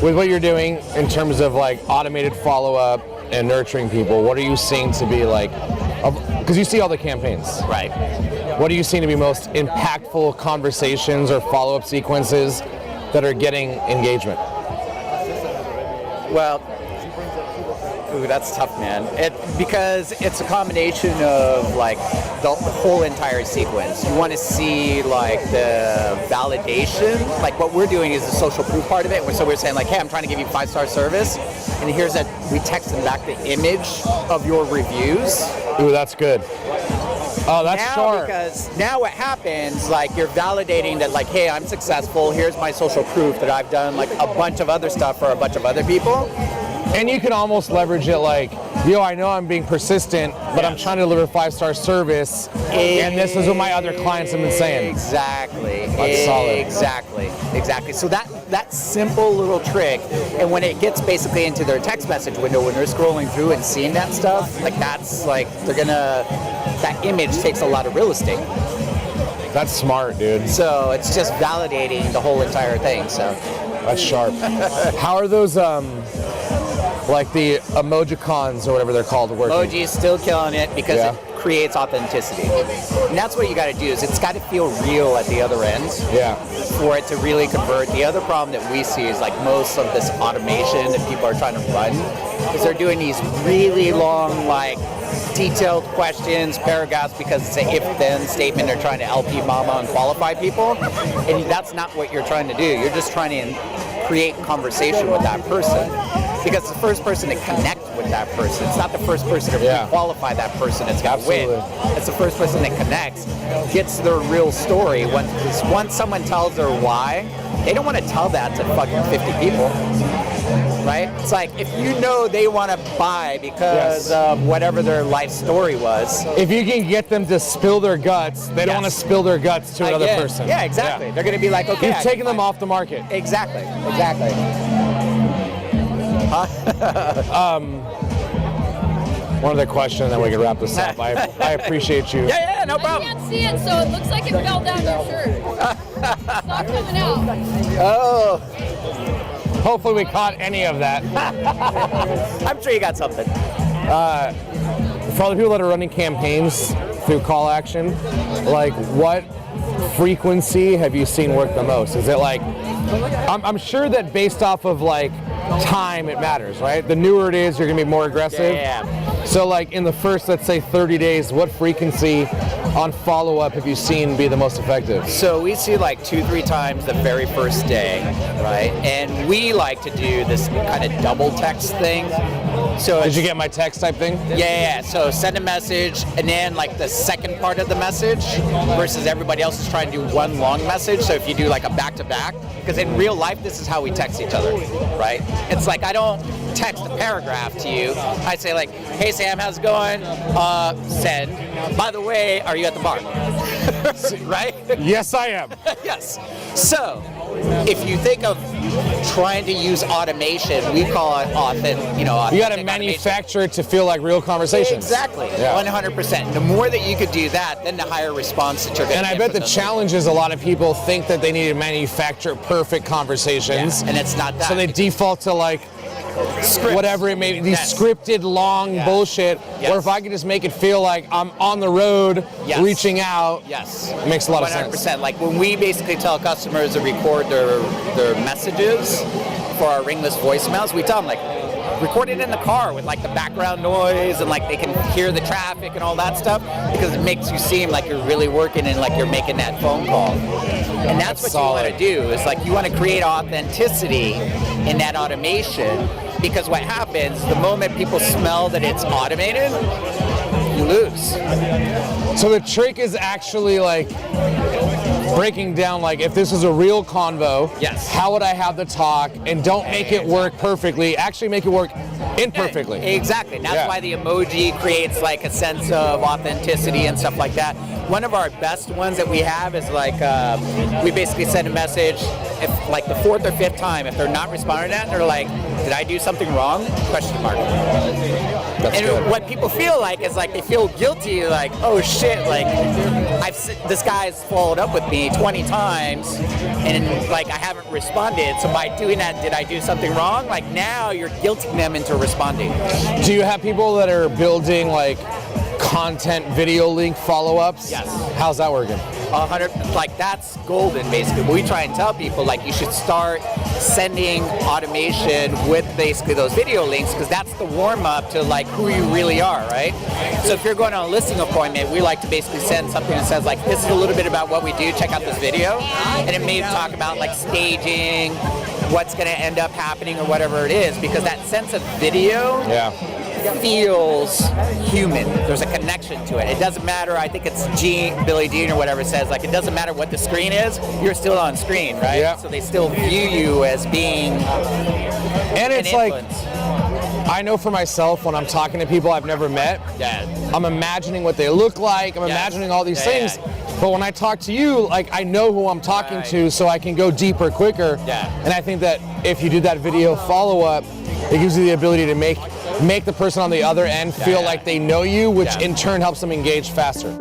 with what you're doing in terms of like automated follow-up and nurturing people, what are you seeing to be like, because you see all the campaigns. Right. What are you seeing to be most impactful conversations or follow-up sequences that are getting engagement? Well, ooh, that's tough, man. Because it's a combination of like the whole entire sequence. You want to see like the validation. Like what we're doing is the social proof part of it. So we're saying like, hey, I'm trying to give you 5-star service, and here's that. We text them back the image of your reviews. Ooh, that's good. Oh, that's now, sharp. Because now what happens, like you're validating that like, hey, I'm successful. Here's my social proof that I've done like a bunch of other stuff for a bunch of other people. And you can almost leverage it like, yo, I know I'm being persistent, but I'm trying to deliver 5-star service, and this is what my other clients have been saying. Exactly. That's solid. Exactly. So that simple little trick, and when it gets basically into their text message window, when they're scrolling through and seeing that stuff, like that's like, that image takes a lot of real estate. That's smart, dude. So it's just validating the whole entire thing, so. That's sharp. How are those, like the emojicons or whatever they're called working? Emoji is still killing it because it creates authenticity. And that's what you got to do, is it's got to feel real at the other end for it to really convert. The other problem that we see is like most of this automation that people are trying to run is they're doing these really long, like detailed questions, paragraphs, because it's an if-then statement. They're trying to LP mama and qualify people, and that's not what you're trying to do. You're just trying to create conversation with that person, because it's the first person to connect with that person. It's not the first person to qualify that person that's going to win. It's the first person that connects, gets their real story. Once someone tells their why, they don't want to tell that to fucking 50 people. Right? It's like, if you know they want to buy because of whatever their life story was. If you can get them to spill their guts, they don't want to spill their guts to another person. Yeah, exactly. They're going to be like, okay. You've taken them off the market. Exactly. One other question, and then we can wrap this up. I appreciate you. Yeah, no problem. I can't see it, so it looks like it fell down your shirt. It's not coming out. Oh. Hopefully we caught any of that. I'm sure you got something. For all the people that are running campaigns through CallAction, like what frequency have you seen work the most? Is it like, I'm sure that based off of like time it matters, right? The newer it is, you're gonna be more aggressive. Yeah. So like in the first, let's say 30 days, what frequency on follow-up have you seen be the most effective? So we see like 2-3 times the very first day, right? And we like to do this kind of double text thing. So did you get my text type thing? Yeah. So send a message, and then like the second part of the message versus everybody else is trying to do one long message. So if you do like a back-to-back, because in real life, this is how we text each other, right? It's like, I don't text a paragraph to you. I say like, hey Sam, how's it going? Send. By the way, are you at the bar? Right? Yes, I am. Yes. So, if you think of trying to use automation, we call it authentic. You got to manufacture it to feel like real conversations. Exactly. 100%. The more that you could do that, then the higher response that you're going to get. And I bet the challenge is a lot of people think that they need to manufacture perfect conversations. Yeah, and it's not that. So they default to like scripts. Whatever it may be, these scripted long bullshit, or if I could just make it feel like I'm on the road reaching out, it makes a lot of sense. 100%. Like when we basically tell customers to record their messages for our ringless voicemails, we tell them like, record it in the car with like the background noise and like they can hear the traffic and all that stuff, because it makes you seem like you're really working and like you're making that phone call. And that's what you want to do, is like you want to create authenticity in that automation, because what happens the moment people smell that it's automated, you lose. So the trick is actually like breaking down, like if this is a real convo, how would I have the talk, and don't make it work perfectly, actually make it work imperfectly. Exactly. That's why the emoji creates like a sense of authenticity and stuff like that. one of our best ones that we have is like we basically send a message if like the fourth or fifth time if they're not responding to that, they're like, did I do something wrong? Question mark. That's and good. what people feel like is like they feel guilty, like, oh shit, like this guy's followed up with me 20 times and like I haven't responded, so by doing that, did I do something wrong? Like now you're guilting them into responding. Do you have people that are building like content video link follow-ups? Yes. How's that working? 100, like that's golden basically. We try and tell people like you should start sending automation with basically those video links because that's the warm-up to like who you really are, right? So if you're going on a listing appointment, we like to basically send something that says like, this is a little bit about what we do, check out this video, and it may talk about like staging, what's going to end up happening or whatever it is, because that sense of video feels human. There's a connection to it. It doesn't matter, I think it's Billy Dean or whatever says, like it doesn't matter what the screen is, you're still on screen, right? Yeah. So they still view you as being And it's an like, influence. I know for myself when I'm talking to people I've never met, I'm imagining what they look like, I'm imagining all these things. But when I talk to you, like I know who I'm talking to, so I can go deeper quicker. And I think that if you do that video follow-up, it gives you the ability to make the person on the other end feel like they know you, which in turn helps them engage faster.